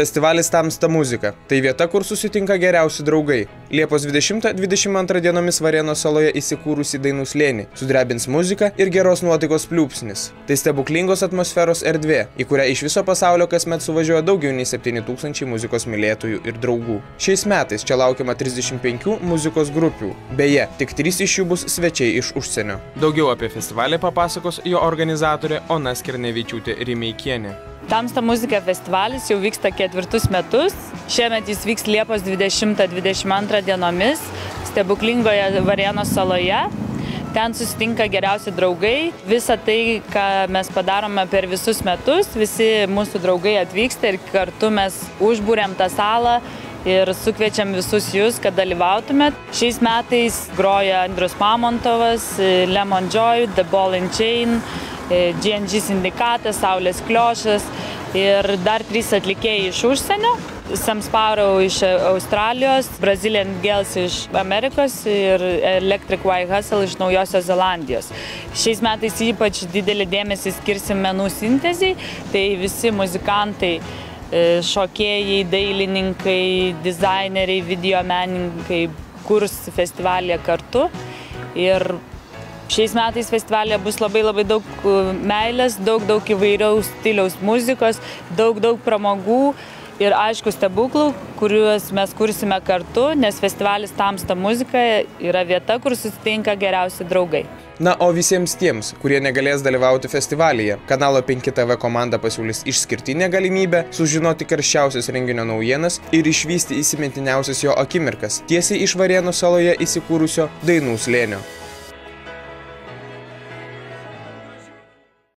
Festivalis Tamsta muzika. Tai vieta, kur susitinka geriausi draugai. Liepos 20–22 dienomis Varėnos saloje įsikūrusi Dainų slėnį sudrebins muzika ir geros nuotaikos pliūpsnis. Tai stebuklingos atmosferos erdvė, į kurią iš viso pasaulio kasmet suvažiuoja daugiau nei 7000 muzikos mylėtojų ir draugų. Šiais metais čia laukiama 35 muzikos grupių. Beje, tik 3 iš jų bus svečiai iš užsienio. Daugiau apie festivalį papasakos jo organizatorė Ona Skernevičiūtė Rimeikienė. Tamsta muzika festivalis jau vyksta 4 metus. Šiemet jis vyks Liepos 20–22 dienomis stebuklingoje Varėnos saloje. Ten susitinka geriausi draugai. Visa tai, ką mes padarome per visus metus, visi mūsų draugai atvyksta ir kartu mes užbūrėm tą salą ir sukviečiam visus jūs, kad dalyvautumėt. Šiais metais groja Andrius Mamontovas, Lemon Joy, The Ball and Chain, GNG Sindikatas, Saulės Kliošas ir dar 3 atlikėjai iš užsienio. Sam Sparrow iš Australijos, Brazilian Girls iš Amerikos ir Electric White Hustle iš Naujosios Zelandijos. Šiais metais ypač didelį dėmesį skirsim menų sintezijai, tai visi muzikantai, šokėjai, dailininkai, dizaineriai, videomenininkai kurs festivalyje kartu. Ir šiais metais festivalyje bus labai daug meilės, daug įvairiaus stiliaus muzikos, daug pramogų ir aišku stebuklų, kuriuos mes kursime kartu, nes festivalis Tamsta muzika yra vieta, kur susitinka geriausi draugai. Na, o visiems tiems, kurie negalės dalyvauti festivalyje, Kanalo 5 TV komanda pasiūlys išskirtinę galimybę sužinoti karščiausias renginio naujienas ir išvysti įsimintiniausias jo akimirkas tiesiai iš Varėnos saloje įsikūrusio Dainų slėnio.